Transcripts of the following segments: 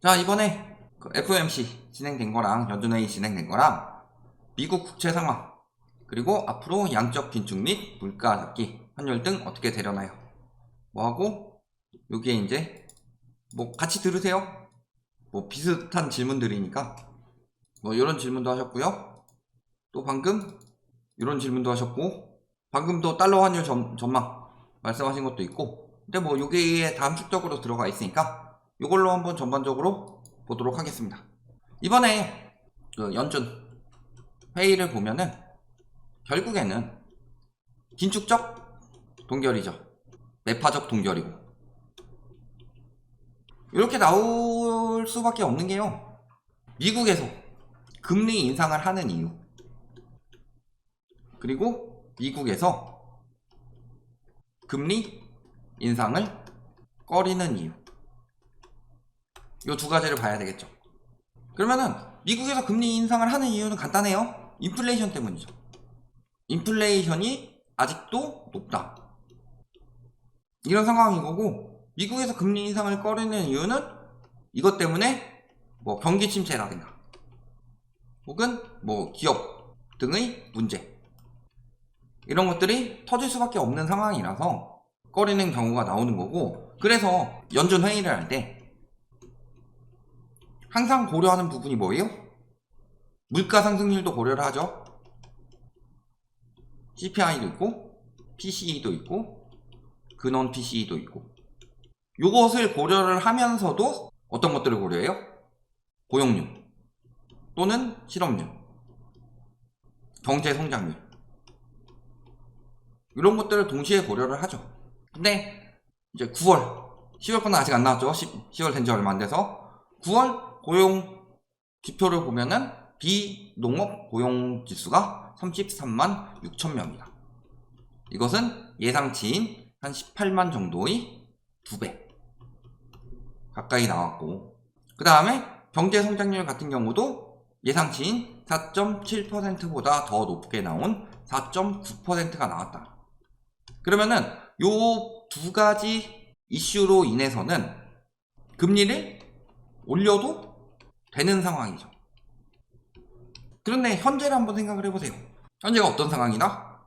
자, 이번에 그 FOMC 진행된 거랑 연준회의 진행된 거랑 미국 국채 상황, 그리고 앞으로 양적 긴축 및 물가 잡기, 환율 등 어떻게 되려나요? 뭐하고 여기에 이제 뭐 같이 들으세요. 뭐 비슷한 질문들이니까 뭐 이런 질문도 하셨고요. 또 방금 이런 질문도 하셨고, 방금 또 달러 환율 전망 말씀하신 것도 있고. 근데 뭐 여기에 다 함축적으로 들어가 있으니까 이걸로 한번 전반적으로 보도록 하겠습니다. 이번에 그 연준 회의를 보면은 결국에는 긴축적 동결이죠. 매파적 동결이고, 이렇게 나올 수밖에 없는 게요, 미국에서 금리 인상을 하는 이유, 그리고 미국에서 금리 인상을 꺼리는 이유, 이 두 가지를 봐야 되겠죠. 그러면은 미국에서 금리 인상을 하는 이유는 간단해요. 인플레이션 때문이죠. 인플레이션이 아직도 높다, 이런 상황인 거고, 미국에서 금리 인상을 꺼리는 이유는 이것 때문에 뭐 경기 침체라든가 혹은 뭐 기업 등의 문제, 이런 것들이 터질 수밖에 없는 상황이라서 꺼리는 경우가 나오는 거고, 그래서 연준 회의를 할 때 항상 고려하는 부분이 뭐예요? 물가 상승률도 고려를 하죠. CPI도 있고 PCE도 있고 근원 PCE도 있고, 요것을 고려를 하면서도 어떤 것들을 고려해요? 고용률 또는 실업률, 경제 성장률, 이런 것들을 동시에 고려를 하죠. 근데 이제 10월 거는 아직 안 나왔죠. 10월 된 지 얼마 안 돼서 9월 고용 지표를 보면은 비농업 고용 지수가 33만 6천 명이다. 이것은 예상치인 한 18만 정도의 2배 가까이 나왔고, 그 다음에 경제 성장률 같은 경우도 예상치인 4.7%보다 더 높게 나온 4.9%가 나왔다. 그러면은 요 두 가지 이슈로 인해서는 금리를 올려도 되는 상황이죠. 그런데 현재를 한번 생각을 해보세요. 현재가 어떤 상황이다?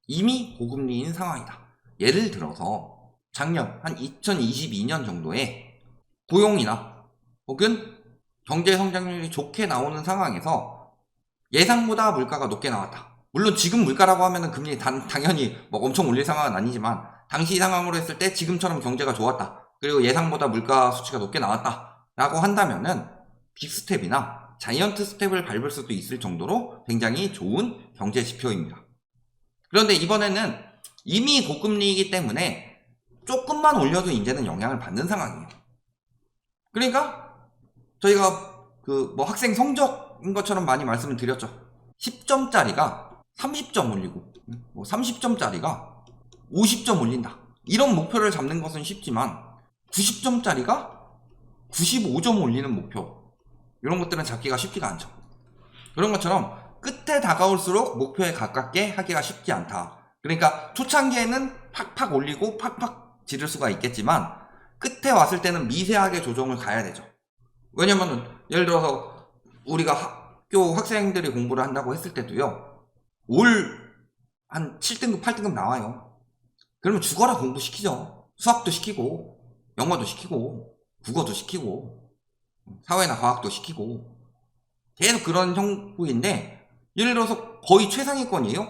이미 고금리인 상황이다. 예를 들어서 작년 한 2022년 정도에 고용이나 혹은 경제 성장률이 좋게 나오는 상황에서 예상보다 물가가 높게 나왔다. 물론 지금 물가라고 하면은 금리 당연히 뭐 엄청 올릴 상황은 아니지만, 당시 상황으로 했을 때 지금처럼 경제가 좋았다, 그리고 예상보다 물가 수치가 높게 나왔다 라고 한다면은 빅스텝이나 자이언트 스텝을 밟을 수도 있을 정도로 굉장히 좋은 경제 지표입니다. 그런데 이번에는 이미 고금리이기 때문에 조금만 올려도 이제는 영향을 받는 상황이에요. 그러니까 저희가 그 뭐 학생 성적인 것처럼 많이 말씀을 드렸죠. 10점짜리가 30점 올리고, 뭐 30점짜리가 50점 올린다, 이런 목표를 잡는 것은 쉽지만 90점짜리가 95점 올리는 목표, 이런 것들은 잡기가 쉽지가 않죠. 그런 것처럼 끝에 다가올수록 목표에 가깝게 하기가 쉽지 않다. 그러니까 초창기에는 팍팍 올리고 팍팍 지를 수가 있겠지만 끝에 왔을 때는 미세하게 조정을 가야 되죠. 왜냐면은 예를 들어서 우리가 학교 학생들이 공부를 한다고 했을 때도요, 올 한 7등급 8등급 나와요. 그러면 죽어라 공부시키죠. 수학도 시키고 영어도 시키고 국어도 시키고 사회나 과학도 시키고 계속 그런 형국인데, 예를 들어서 거의 최상위권이에요?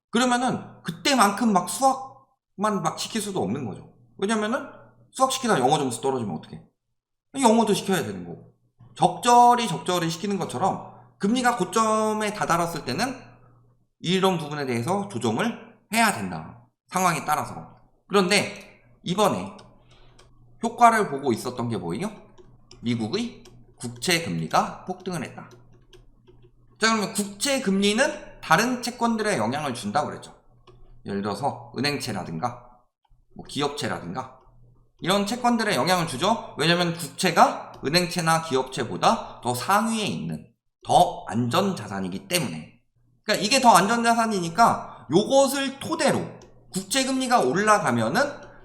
그러면은 그때만큼 막 수학만 막 시킬 수도 없는 거죠. 왜냐면은 수학 시키다 영어 점수 떨어지면 어떡해? 영어도 시켜야 되는 거고. 적절히 시키는 것처럼 금리가 고점에 다다랐을 때는 이런 부분에 대해서 조정을 해야 된다, 상황에 따라서. 그런데 이번에 효과를 보고 있었던 게 뭐예요? 미국의 국채 금리가 폭등을 했다. 자, 그러면 국채 금리는 다른 채권들에 영향을 준다고 그랬죠. 예를 들어서 은행채라든가 뭐 기업채라든가 이런 채권들에 영향을 주죠. 왜냐면 국채가 은행채나 기업채보다 더 상위에 있는 더 안전자산이기 때문에. 그러니까 이게 더 안전자산이니까 요것을 토대로 국채금리가 올라가면은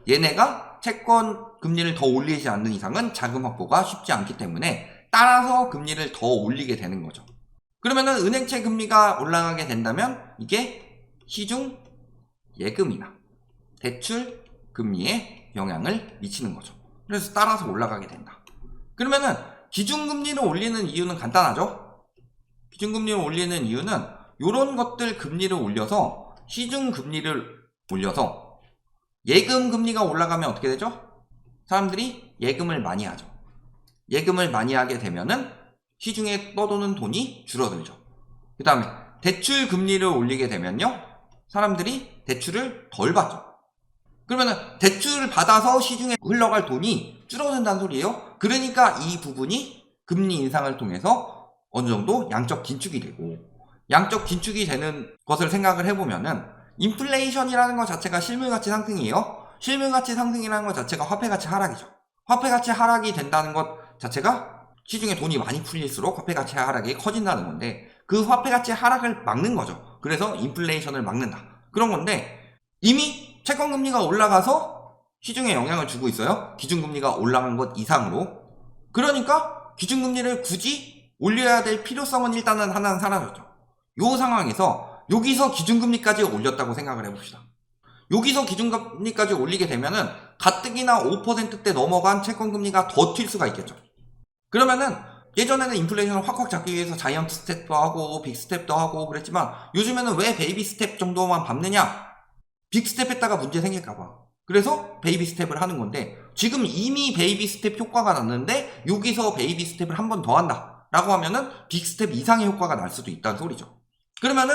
얘네가 채권 금리를 더 올리지 않는 이상은 자금 확보가 쉽지 않기 때문에 따라서 금리를 더 올리게 되는 거죠. 그러면은 은행채 금리가 올라가게 된다면 이게 시중 예금이나 대출 금리에 영향을 미치는 거죠. 그래서 따라서 올라가게 된다. 그러면은 기준금리를 올리는 이유는 간단하죠. 기준금리를 올리는 이유는 이런 것들 금리를 올려서 시중금리를 올려서 예금금리가 올라가면 어떻게 되죠? 사람들이 예금을 많이 하죠. 예금을 많이 하게 되면은 시중에 떠도는 돈이 줄어들죠. 그 다음에 대출 금리를 올리게 되면요, 사람들이 대출을 덜 받죠. 그러면은 대출을 받아서 시중에 흘러갈 돈이 줄어든다는 소리예요. 그러니까 이 부분이 금리 인상을 통해서 어느 정도 양적 긴축이 되고, 양적 긴축이 되는 것을 생각을 해보면은 인플레이션이라는 것 자체가 실물가치 상승이에요. 실물가치 상승이라는 것 자체가 화폐가치 하락이죠. 화폐가치 하락이 된다는 것 자체가 시중에 돈이 많이 풀릴수록 화폐가치 하락이 커진다는 건데, 그 화폐가치 하락을 막는 거죠. 그래서 인플레이션을 막는다, 그런 건데, 이미 채권금리가 올라가서 시중에 영향을 주고 있어요. 기준금리가 올라간 것 이상으로. 그러니까 기준금리를 굳이 올려야 될 필요성은 일단은 하나는 사라졌죠. 요 상황에서 여기서 기준금리까지 올렸다고 생각을 해봅시다. 여기서 기준금리까지 올리게 되면은 가뜩이나 5%대 넘어간 채권금리가 더 튈 수가 있겠죠. 그러면은 예전에는 인플레이션을 확확 잡기 위해서 자이언트 스텝도 하고 빅 스텝도 하고 그랬지만, 요즘에는 왜 베이비 스텝 정도만 밟느냐? 빅 스텝 했다가 문제 생길까봐. 그래서 베이비 스텝을 하는 건데, 지금 이미 베이비 스텝 효과가 났는데 여기서 베이비 스텝을 한 번 더 한다 라고 하면은 빅 스텝 이상의 효과가 날 수도 있다는 소리죠. 그러면은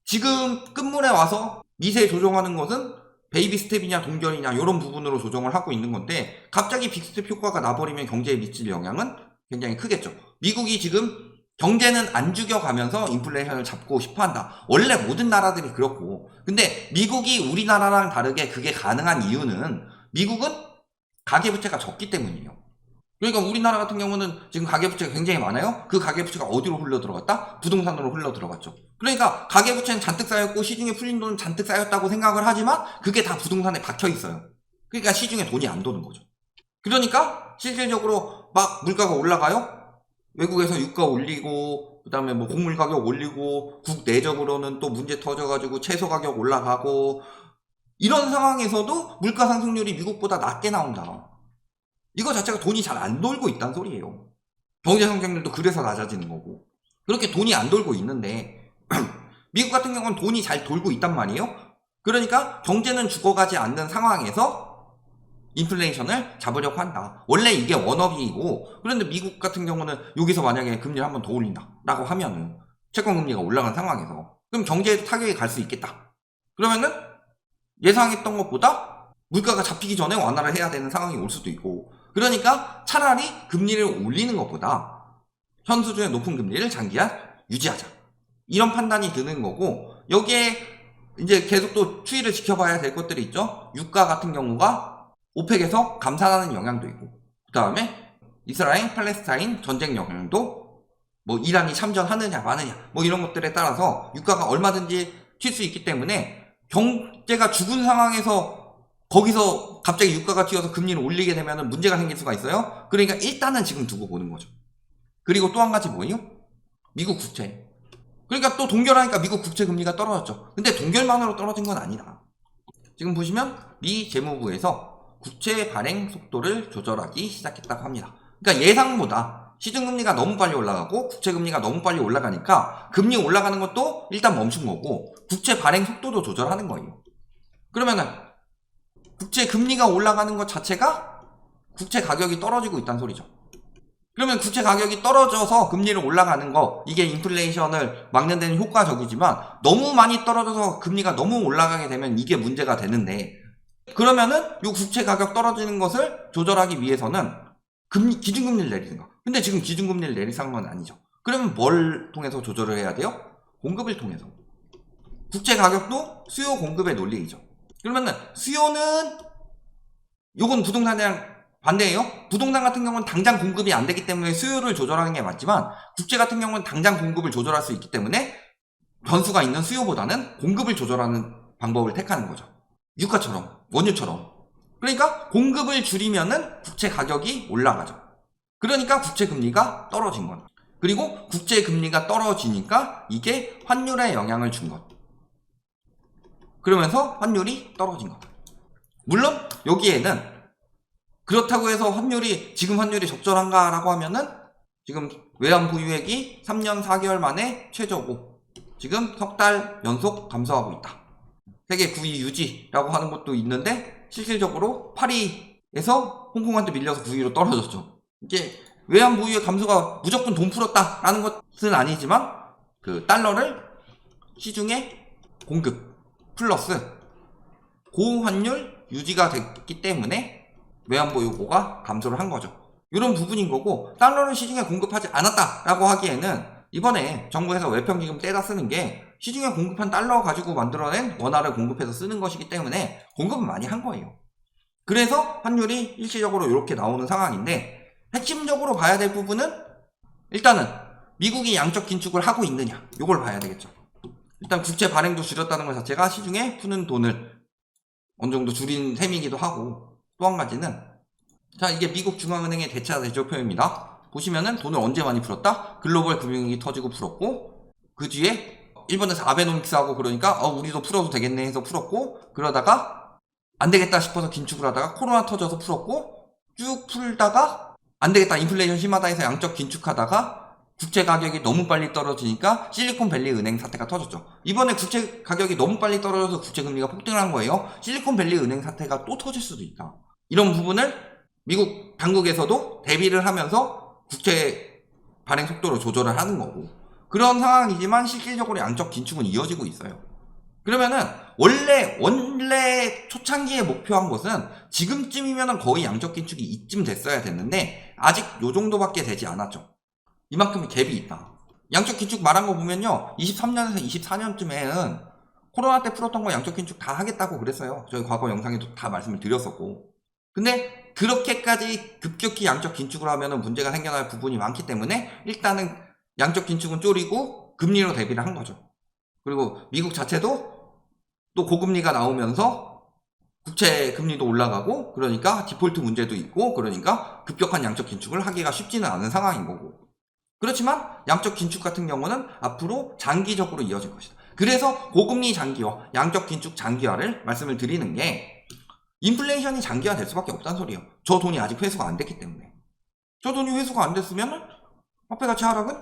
지금 끝물에 와서 미세 조정하는 것은 베이비 스텝이냐 동결이냐 이런 부분으로 조정을 하고 있는 건데, 갑자기 빅 스텝 효과가 나버리면 경제에 미칠 영향은 굉장히 크겠죠. 미국이 지금 경제는 안 죽여가면서 인플레이션을 잡고 싶어한다. 원래 모든 나라들이 그렇고, 근데 미국이 우리나라랑 다르게 그게 가능한 이유는 미국은 가계부채가 적기 때문이에요. 그러니까 우리나라 같은 경우는 지금 가계부채가 굉장히 많아요. 그 가계부채가 어디로 흘러 들어갔다? 부동산으로 흘러 들어갔죠. 그러니까 가계부채는 잔뜩 쌓였고 시중에 풀린 돈은 잔뜩 쌓였다고 생각을 하지만 그게 다 부동산에 박혀 있어요. 그러니까 시중에 돈이 안 도는 거죠. 그러니까 실질적으로 막 물가가 올라가요. 외국에서 유가 올리고, 그 다음에 뭐 곡물 가격 올리고, 국내적으로는 또 문제 터져가지고 채소 가격 올라가고, 이런 상황에서도 물가 상승률이 미국보다 낮게 나온다. 이거 자체가 돈이 잘 안 돌고 있다는 소리예요. 경제 성장률도 그래서 낮아지는 거고. 그렇게 돈이 안 돌고 있는데 미국 같은 경우는 돈이 잘 돌고 있단 말이에요. 그러니까 경제는 죽어가지 않는 상황에서 인플레이션을 잡으려고 한다. 원래 이게 워너비이고, 그런데 미국 같은 경우는 여기서 만약에 금리를 한 번 더 올린다 라고 하면은 채권금리가 올라간 상황에서 그럼 경제에 타격이 갈 수 있겠다. 그러면은 예상했던 것보다 물가가 잡히기 전에 완화를 해야 되는 상황이 올 수도 있고, 그러니까 차라리 금리를 올리는 것보다 현 수준의 높은 금리를 장기간 유지하자, 이런 판단이 드는 거고, 여기에 이제 계속 또 추이를 지켜봐야 될 것들이 있죠. 유가 같은 경우가 오펙에서 감산하는 영향도 있고, 그 다음에 이스라엘 팔레스타인 전쟁 영향도, 뭐 이란이 참전하느냐 마느냐 뭐 이런 것들에 따라서 유가가 얼마든지 튈 수 있기 때문에 경제가 죽은 상황에서 거기서 갑자기 유가가 튀어서 금리를 올리게 되면 문제가 생길 수가 있어요. 그러니까 일단은 지금 두고 보는 거죠. 그리고 또 한 가지 뭐예요? 미국 국채. 그러니까 또 동결하니까 미국 국채 금리가 떨어졌죠. 근데 동결만으로 떨어진 건 아니다. 지금 보시면 미 재무부에서 국채 발행 속도를 조절하기 시작했다고 합니다. 그러니까 예상보다 시중금리가 너무 빨리 올라가고 국채금리가 너무 빨리 올라가니까 금리 올라가는 것도 일단 멈춘 거고, 국채 발행 속도도 조절하는 거예요. 그러면은 국채 금리가 올라가는 것 자체가 국채 가격이 떨어지고 있다는 소리죠. 그러면 국채 가격이 떨어져서 금리를 올라가는 거, 이게 인플레이션을 막는 데는 효과적이지만 너무 많이 떨어져서 금리가 너무 올라가게 되면 이게 문제가 되는데, 그러면은 요 국채 가격 떨어지는 것을 조절하기 위해서는 기준금리를 내리는 거. 근데 지금 기준금리를 내릴 상황은 아니죠. 그러면 뭘 통해서 조절을 해야 돼요? 공급을 통해서. 국채 가격도 수요 공급의 논리이죠. 그러면은 수요는, 요건 부동산이랑 반대예요. 부동산 같은 경우는 당장 공급이 안 되기 때문에 수요를 조절하는 게 맞지만, 국채 같은 경우는 당장 공급을 조절할 수 있기 때문에 변수가 있는 수요보다는 공급을 조절하는 방법을 택하는 거죠. 유가처럼, 원유처럼. 그러니까 공급을 줄이면은 국채 가격이 올라가죠. 그러니까 국채 금리가 떨어진 것. 그리고 국채 금리가 떨어지니까 이게 환율에 영향을 준 것. 그러면서 환율이 떨어진 것. 물론 여기에는 그렇다고 해서 지금 환율이 적절한가라고 하면은 지금 외환 보유액이 3년 4개월 만에 최저고 지금 석 달 연속 감소하고 있다. 세계 9위 유지라고 하는 것도 있는데 실질적으로 8위에서 홍콩한테 밀려서 9위로 떨어졌죠. 이게 외환 보유액 감소가 무조건 돈 풀었다라는 것은 아니지만 그 달러를 시중에 공급 플러스 고환율 유지가 됐기 때문에 외환 보유고가 감소를 한 거죠. 이런 부분인 거고, 달러를 시중에 공급하지 않았다라고 하기에는 이번에 정부에서 외평기금 떼다 쓰는 게 시중에 공급한 달러 가지고 만들어낸 원화를 공급해서 쓰는 것이기 때문에 공급은 많이 한 거예요. 그래서 환율이 일시적으로 이렇게 나오는 상황인데, 핵심적으로 봐야 될 부분은 일단은 미국이 양적 긴축을 하고 있느냐, 이걸 봐야 되겠죠. 일단 국채 발행도 줄였다는 것 자체가 시중에 푸는 돈을 어느 정도 줄인 셈이기도 하고, 또 한 가지는 자, 이게 미국 중앙은행의 대차 대조표입니다. 보시면은 돈을 언제 많이 풀었다? 글로벌 금융위기 터지고 풀었고, 그 뒤에 일본에서 아베노믹스하고 그러니까 우리도 풀어도 되겠네 해서 풀었고, 그러다가 안 되겠다 싶어서 긴축을 하다가 코로나 터져서 풀었고, 쭉 풀다가 안 되겠다 인플레이션 심하다 해서 양적 긴축하다가 국채 가격이 너무 빨리 떨어지니까 실리콘밸리 은행 사태가 터졌죠. 이번에 국채 가격이 너무 빨리 떨어져서 국채 금리가 폭등한 거예요. 실리콘밸리 은행 사태가 또 터질 수도 있다. 이런 부분을 미국 당국에서도 대비를 하면서 국채 발행 속도를 조절을 하는 거고, 그런 상황이지만 실질적으로 양적 긴축은 이어지고 있어요. 그러면은 원래 초창기에 목표한 것은 지금쯤이면 거의 양적 긴축이 이쯤 됐어야 됐는데 아직 요 정도밖에 되지 않았죠. 이만큼의 갭이 있다. 양적 긴축 말한 거 보면요, 23년에서 24년쯤에는 코로나 때 풀었던 거 양적 긴축 다 하겠다고 그랬어요. 저희 과거 영상에도 다 말씀을 드렸었고. 근데 그렇게까지 급격히 양적 긴축을 하면은 문제가 생겨날 부분이 많기 때문에 일단은 양적 긴축은 줄이고 금리로 대비를 한 거죠. 그리고 미국 자체도 또 고금리가 나오면서 국채 금리도 올라가고, 그러니까 디폴트 문제도 있고, 그러니까 급격한 양적 긴축을 하기가 쉽지는 않은 상황인 거고. 그렇지만 양적 긴축 같은 경우는 앞으로 장기적으로 이어질 것이다. 그래서 고금리 장기화, 양적 긴축 장기화를 말씀을 드리는 게, 인플레이션이 장기화될 수밖에 없다는 소리예요. 저 돈이 아직 회수가 안 됐기 때문에. 저 돈이 회수가 안 됐으면 화폐 가치 하락은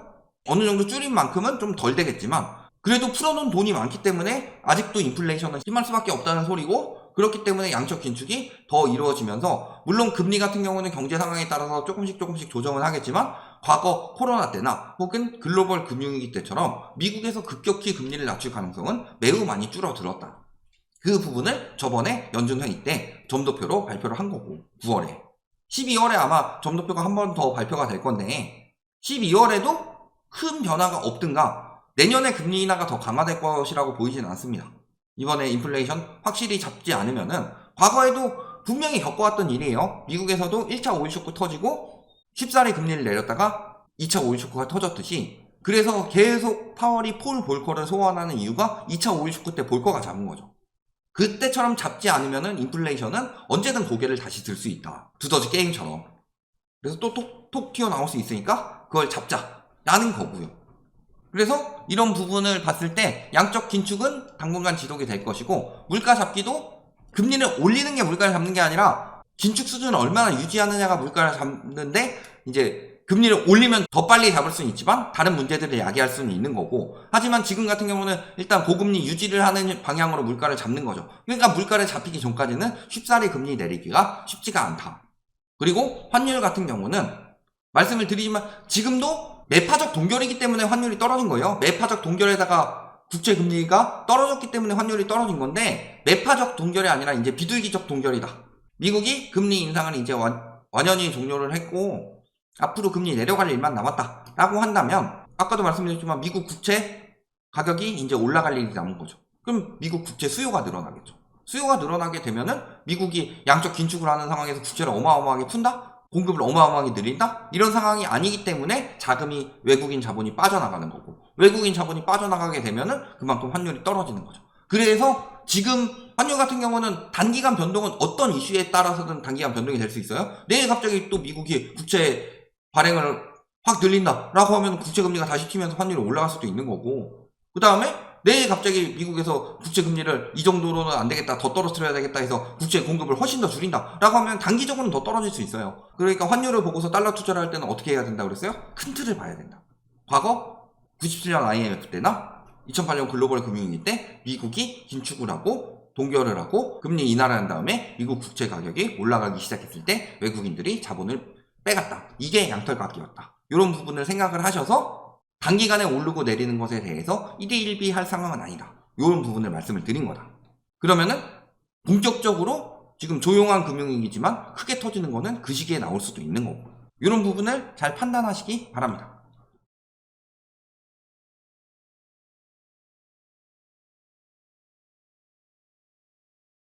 어느 정도 줄인 만큼은 좀 덜 되겠지만, 그래도 풀어놓은 돈이 많기 때문에 아직도 인플레이션은 심할 수밖에 없다는 소리고, 그렇기 때문에 양적 긴축이 더 이루어지면서, 물론 금리 같은 경우는 경제 상황에 따라서 조금씩 조정을 하겠지만, 과거 코로나 때나 혹은 글로벌 금융위기 때처럼 미국에서 급격히 금리를 낮출 가능성은 매우 많이 줄어들었다. 그 부분을 저번에 연준회의 때 점도표로 발표를 한 거고, 9월에 12월에 아마 점도표가 한 번 더 발표가 될 건데, 12월에도 큰 변화가 없든가 내년에 금리 인하가 더 강화될 것이라고 보이지는 않습니다. 이번에 인플레이션 확실히 잡지 않으면은, 과거에도 분명히 겪어왔던 일이에요. 미국에서도 1차 오일 쇼크 터지고 쉽사리 금리를 내렸다가 2차 오일 쇼크가 터졌듯이, 그래서 계속 파월이 폴 볼커를 소환하는 이유가 2차 오일 쇼크 때 볼커가 잡은 거죠. 그때처럼 잡지 않으면은 인플레이션은 언제든 고개를 다시 들 수 있다. 두더지 게임처럼. 그래서 또 톡 튀어나올 수 있으니까 그걸 잡자라는 거고요. 그래서 이런 부분을 봤을 때 양적 긴축은 당분간 지속이 될 것이고, 물가 잡기도 금리를 올리는 게 물가를 잡는 게 아니라 긴축 수준을 얼마나 유지하느냐가 물가를 잡는데, 이제 금리를 올리면 더 빨리 잡을 수는 있지만 다른 문제들을 야기할 수는 있는 거고, 하지만 지금 같은 경우는 일단 고금리 유지를 하는 방향으로 물가를 잡는 거죠. 그러니까 물가를 잡히기 전까지는 쉽사리 금리 내리기가 쉽지가 않다. 그리고 환율 같은 경우는 말씀을 드리지만 지금도 매파적 동결이기 때문에 환율이 떨어진 거예요. 매파적 동결에다가 국채 금리가 떨어졌기 때문에 환율이 떨어진 건데, 매파적 동결이 아니라 이제 비둘기적 동결이다. 미국이 금리 인상을 이제 완연히 종료를 했고 앞으로 금리 내려갈 일만 남았다라고 한다면, 아까도 말씀드렸지만 미국 국채 가격이 이제 올라갈 일이 남은 거죠. 그럼 미국 국채 수요가 늘어나겠죠. 수요가 늘어나게 되면은 미국이 양적 긴축을 하는 상황에서 국채를 어마어마하게 푼다? 공급을 어마어마하게 늘린다? 이런 상황이 아니기 때문에 자금이, 외국인 자본이 빠져나가는 거고, 외국인 자본이 빠져나가게 되면은 그만큼 환율이 떨어지는 거죠. 그래서 지금 환율 같은 경우는 단기간 변동은 어떤 이슈에 따라서든 단기간 변동이 될 수 있어요. 내일 갑자기 또 미국이 국채 발행을 확 늘린다 라고 하면 국채금리가 다시 튀면서 환율이 올라갈 수도 있는 거고, 그 다음에 내일 갑자기 미국에서 국채금리를 이 정도로는 안 되겠다, 더 떨어뜨려야 되겠다 해서 국채 공급을 훨씬 더 줄인다 라고 하면 단기적으로는 더 떨어질 수 있어요. 그러니까 환율을 보고서 달러 투자를 할 때는 어떻게 해야 된다 그랬어요? 큰 틀을 봐야 된다. 과거 97년 IMF 때나 2008년 글로벌 금융위기 때 미국이 긴축을 하고 동결을 하고 금리 인하를 한 다음에 미국 국채 가격이 올라가기 시작했을 때 외국인들이 자본을 빼갔다. 이게 양털깎기였다. 이런 부분을 생각을 하셔서 단기간에 오르고 내리는 것에 대해서 1대1비 할 상황은 아니다. 이런 부분을 말씀을 드린 거다. 그러면은 본격적으로 지금 조용한 금융위기지만 크게 터지는 거는 그 시기에 나올 수도 있는 거고, 이런 부분을 잘 판단하시기 바랍니다.